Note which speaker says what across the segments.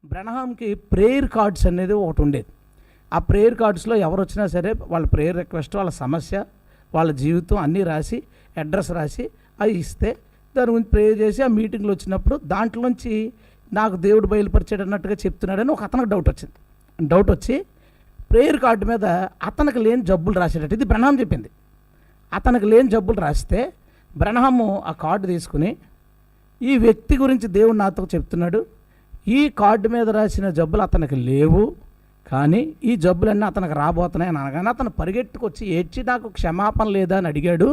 Speaker 1: బ్రనహాంకి prayer cards అనేది ఒకటి ఉండేది. ఆ ప్రేయర్ కార్డ్స్లో ఎవరు వచ్చినా సరే వాళ్ళ ప్రేయర్ రిక్వెస్ట్, వాళ్ళ సమస్య, వాళ్ళ జీవితం అన్నీ రాసి అడ్రస్ రాసి అవి ఇస్తే దాని గురించి ప్రేయర్ చేసి ఆ మీటింగ్లో వచ్చినప్పుడు దాంట్లోంచి నాకు దేవుడు బయలుపరిచాడు అన్నట్టుగా చెప్తున్నాడని ఒక అతనికి డౌట్ వచ్చింది. డౌట్ వచ్చి ప్రేయర్ కార్డు మీద అతనికి లేని జబ్బులు రాసేటట్టు ఇది బ్రనహాం చెప్పింది. అతనికి లేని జబ్బులు రాస్తే బ్రనహాము ఆ కార్డు తీసుకుని ఈ వ్యక్తి గురించి దేవుడు నాతో చెప్తున్నాడు, ఈ కార్డు మీద రాసిన జబ్బులు అతనికి లేవు, కానీ ఈ జబ్బులన్నీ అతనికి రాబోతున్నాయి అని అనగానే అతను పరిగెట్టుకొచ్చి ఏడ్చి నాకు క్షమాపణ లేదా అని అడిగాడు.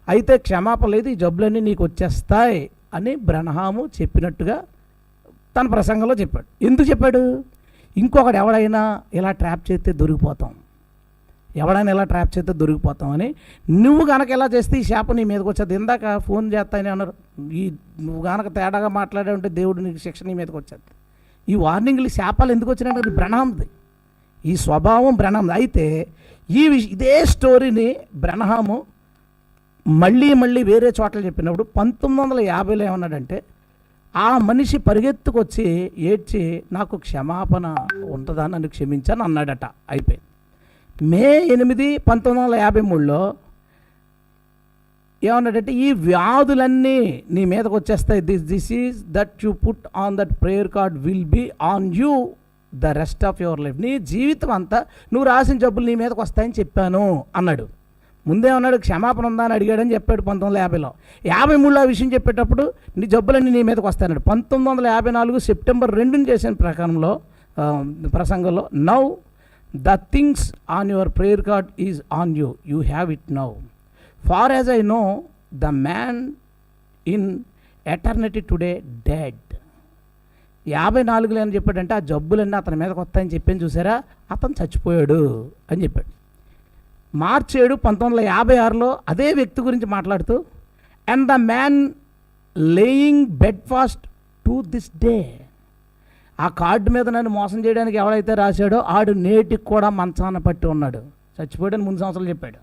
Speaker 1: అయితే క్షమాపణ లేదు, ఈ జబ్బులన్నీ నీకు వచ్చేస్తాయి అని బ్రనహాము చెప్పినట్టుగా తన ప్రసంగంలో చెప్పాడు. ఎందుకు చెప్పాడు? ఇంకొకడు ఎవడైనా ఇలా ట్రాప్ చేస్తే దొరికిపోతాం, ఎవడైనా ఇలా ట్రాప్ చేస్తే దొరికిపోతాం అని, నువ్వు కనుక ఇలా చేస్తే ఈ శాపం నీ మీదకి వచ్చేది. ఇందాక ఫోన్ చేస్తాయని అన్నారు, ఈ నువ్వు కనుక తేడాగా మాట్లాడే ఉంటే దేవుడు నీకు శిక్ష నీ మీదకి వచ్చేది. ఈ వార్నింగ్లు శాపాలు ఎందుకు వచ్చినాయంటే బ్రనహాంది, ఈ స్వభావం బ్రనహాంది. అయితే ఇదే స్టోరీని బ్రనహాము మళ్ళీ వేరే చోట్ల చెప్పినప్పుడు 1950లో ఏమన్నాడంటే, ఆ మనిషి పరిగెత్తుకొచ్చి ఏడ్చి నాకు క్షమాపణ ఉంటుందా, నన్ను క్షమించాను అన్నాడట. అయిపోయింది. మే 8, 1953లో ఏమన్నాడంటే, ఈ వ్యాధులన్నీ నీ మీదకి వచ్చేస్తాయి, this is that you put on that prayer card will be on you the rest of your life. నీ జీవితం అంతా నువ్వు రాసిన జబ్బులు నీ మీదకి వస్తాయని చెప్పాను అన్నాడు. ముందేమన్నాడు, క్షమాపణ ఉందా అని అడిగాడని చెప్పాడు 1950లో. 53లో ఆ విషయం చెప్పేటప్పుడు నీ జబ్బులన్నీ నీ మీదకి వస్తాయన్నాడు. 1954 సెప్టెంబర్ 2 చేసిన ప్రసంగంలో now the things on your prayer card is on you, you have it now. Far as I know the man in eternity today dead. 54లో అని చెప్పాడంటే ఆ జబ్బులన్నీ అతని మీదకి వస్తాయని చెప్పాను చూసారా, అతను చచ్చిపోయాడు అని చెప్పాడు. మార్చి 7, 1956లో అదే వ్యక్తి గురించి మాట్లాడుతూ, and the man laying bed fast to this day. ఆ కార్డు మీద నన్ను మోసం చేయడానికి ఎవడైతే రాశాడో ఆడు నేటికి కూడా మంచాన పట్టి ఉన్నాడు. చచ్చిపోయాడని ముందు సంవత్సరాలు చెప్పాడు.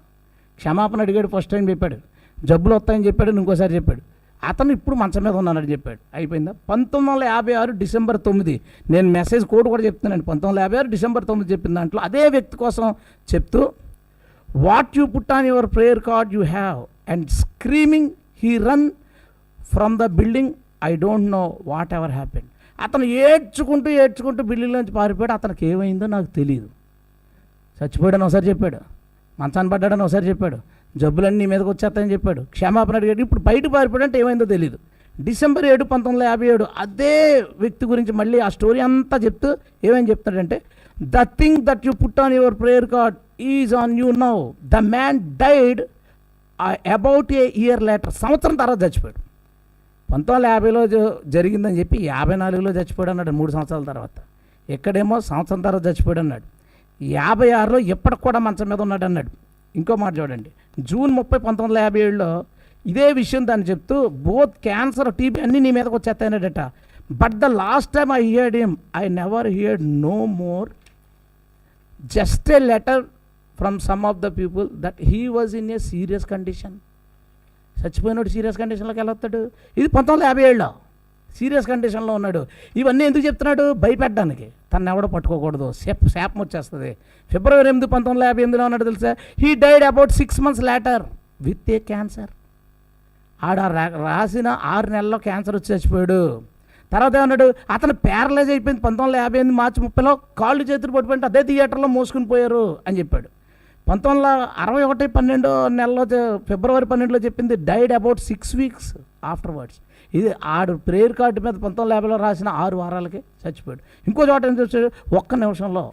Speaker 1: క్షమాపణ అడిగాడు, ఫస్ట్ టైం చెప్పాడు. జబ్బులు వస్తాయని చెప్పాడు, ఇంకోసారి చెప్పాడు. అతను ఇప్పుడు మంచం మీద ఉన్నాడని చెప్పాడు. అయిపోయిందా? 1956 డిసెంబర్ 9 నేను మెసేజ్ కోడ్ కూడా చెప్తున్నాను. 1956 డిసెంబర్ 9 చెప్పిన దాంట్లో అదే వ్యక్తి కోసం చెప్తూ, what you put on your prayer card you have, and screaming he run from the building, I don't know what ever happen. అతను ఏడ్చుకుంటూ బిల్డింగ్ నుంచి పారిపోయాడు. అతనికి ఏమైందో నాకు తెలియదు. చచ్చిపోయాడని ఒకసారి చెప్పాడు, మంచాన్ని పడ్డాడని ఒకసారి చెప్పాడు, జబ్బులన్నీ మీదకి వచ్చేస్తాయని చెప్పాడు, క్షమాపణ అడిగాడు. ఇప్పుడు బయట పారిపోయాడంటే ఏమైందో తెలియదు. డిసెంబర్ 7, 1957 అదే వ్యక్తి గురించి మళ్ళీ ఆ స్టోరీ అంతా చెప్తూ ఏమని చెప్తాడంటే, the thing that you put on your prayer card is on you now, the man died about a year later. సంవత్సరం తర్వాత చచ్చిపోయాడు. 1950లో జరిగిందని చెప్పి 54లో చచ్చిపోయాడు అన్నాడు, 3 సంవత్సరాల తర్వాత. ఎక్కడేమో సంవత్సరం తర్వాత చచ్చిపోయాడు అన్నాడు. 56లో ఎప్పటికి కూడా మంచం మీద ఉన్నాడు అన్నాడు. ఇంకో మాట చూడండి, జూన్ 30, 1957లో ఇదే విషయం దాన్ని చెప్తూ, బోత్ క్యాన్సర్, టీబీ అన్నీ నీ మీదకి వచ్చేస్తాయన్నాడట. But the last time I heard him, I never heard no more, just a letter from some of the people that he was in a serious condition. చచ్చిపోయినాడు serious కండిషన్లోకి వెళ్ళొస్తాడు. ఇది 1957లో serious కండిషన్లో ఉన్నాడు. ఇవన్నీ ఎందుకు చెప్తున్నాడు? భయపెట్టడానికి. తను ఎవడో పట్టుకోకూడదు, శాపం వచ్చేస్తుంది. ఫిబ్రవరి 8, 1958లో ఉన్నాడు తెలుసా, he died about 6 months later with a cancer. ఆడ రాసిన 6 నెలల్లో క్యాన్సర్ వచ్చి చచ్చిపోయాడు. తర్వాత ఏమన్నాడు, అతను ప్యారలైజ్ అయిపోయింది 1958 మార్చి 30లో, కాళ్ళు చేతులు పడిపోయింటే అదే థియేటర్లో మోసుకుని పోయారు అని చెప్పాడు. 1961, 12 ఫిబ్రవరి 12లో చెప్పింది డైడ్ అబౌట్ 6 weeks ఆఫ్టర్వర్డ్స్. ఇది ఆడు ప్రేయర్ కార్డు మీద 1950లో రాసిన 6 వారాలకి చచ్చిపోయాడు. ఇంకో చోట ఏం చూసాడు, 1 నిమిషంలో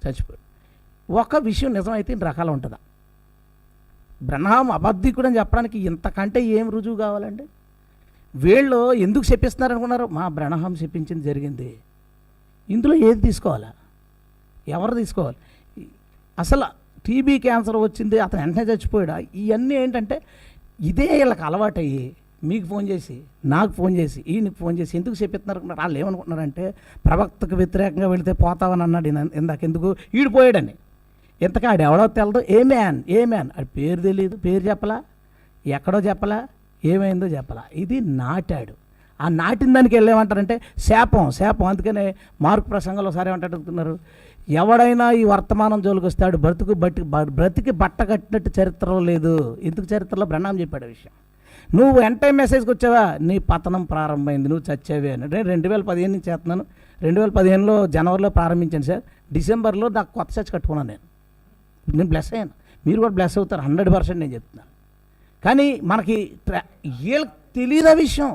Speaker 1: చచ్చిపోయాడు. ఒక విషయం నిజమైతే ఇన్ని రకాలు ఉంటుందా? బ్రనహాం అబద్ధికుడు అని చెప్పడానికి ఇంతకంటే ఏం రుజువు కావాలండి? వీళ్ళు ఎందుకు చెప్పిస్తున్నారు అనుకున్నారు? మా బ్రనహాం చెప్పించింది జరిగింది. ఇందులో ఏది తీసుకోవాలా? ఎవరు తీసుకోవాలి? అసలు టీబీ క్యాన్సర్ వచ్చింది, అతను వెంటనే చచ్చిపోయాడు. ఇవన్నీ ఏంటంటే ఇదే వీళ్ళకి అలవాటయ్యి మీకు ఫోన్ చేసి, నాకు ఫోన్ చేసి, ఈయనకి ఫోన్ చేసి ఎందుకు చెప్పిస్తున్నారు? వాళ్ళు ఏమనుకుంటున్నారంటే ప్రవక్తకు వ్యతిరేకంగా వెళితే పోతావని అన్నాడు ఇందాక, ఎందుకు ఈడిపోయాడని. ఇంతకా ఆడు ఎవడో తెలదు. ఏ మ్యాన్ ఆడి పేరు తెలియదు, పేరు చెప్పలా, ఎక్కడో చెప్పలా, ఏమైందో చెప్పలా. ఇది నాటాడు. ఆ నాటిన దానికి వెళ్ళేమంటారంటే శాపం. అందుకనే మార్కు ప్రసంగంలో ఒకసారి ఏమంటారు, ఎవడైనా ఈ వర్తమానం జోలికి వస్తాడు బ్రతికి బట్ట కట్టినట్టు చరిత్రలో లేదు. ఎందుకు చరిత్రలో బ్రహ్నాం చెప్పాడు విషయం. నువ్వు ఎండ్ టైం మెసేజ్కి వచ్చావా, నీ పతనం ప్రారంభమైంది, నువ్వు చచ్చేవే అని. నేను 2015 నుంచి చేస్తున్నాను. 2015లో జనవరిలో ప్రారంభించాను సార్. డిసెంబర్లో నాకు కొత్త చర్చ్ కట్టుకున్నాను. నేను బ్లెస్ అయ్యాను, మీరు కూడా బ్లెస్ అవుతారు 100% నేను చెప్తున్నాను. కానీ మనకి వీళ్ళకి తెలియని విషయం,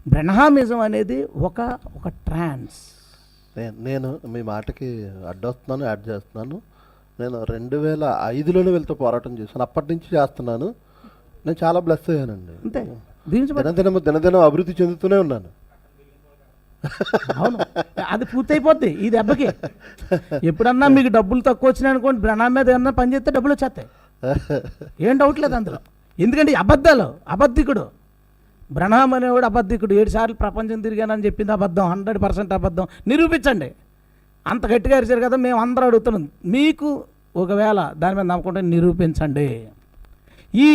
Speaker 1: బ్రహ్మామిజం అనేది ఒక ట్రాన్స్.
Speaker 2: నేను మీ మాటకి అడ్డొస్తున్నాను, యాడ్ చేస్తున్నాను. నేను 2005లోనే వెళ్తూ పోరాటం చేశాను, అప్పటి నుంచి చేస్తున్నాను. నేను చాలా బ్లెస్ అయ్యానండి.
Speaker 1: అంతే,
Speaker 2: దినదినం అభివృద్ధి చెందుతూనే ఉన్నాను.
Speaker 1: అవును, అది పూర్తయిపోద్ది ఈ దెబ్బకి. ఎప్పుడన్నా మీకు డబ్బులు తక్కువ వచ్చినాయి అనుకోండి, బ్రహ్మ మీద ఏమన్నా పని చేస్తే డబ్బులు వచ్చేస్తాయి, ఏం డౌట్ లేదు అందులో. ఎందుకంటే అబద్ధికుడు బ్రహ్మ అనేవాడు అబద్ధికుడు. 7 సార్లు ప్రపంచం తిరిగానని చెప్పింది అబద్ధం, 100% అబద్ధం. నిరూపించండి. అంత గట్టిగా అరిచారు కదా, మేము అందరూ అడుగుతున్నాం. మీకు ఒకవేళ దాని మీద నమ్మకుంటే నిరూపించండి. ఈ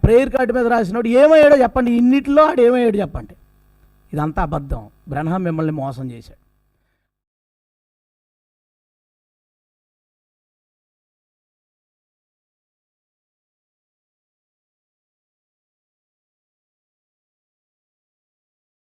Speaker 1: ప్రేయర్ కార్డు మీద రాసినోడు ఏమయ్యాడో చెప్పండి, ఇన్నిటిలో ఆడు ఏమయ్యాడో చెప్పండి. ఇదంతా అబద్ధం. బ్రహ్మ మిమ్మల్ని మోసం చేశాడు.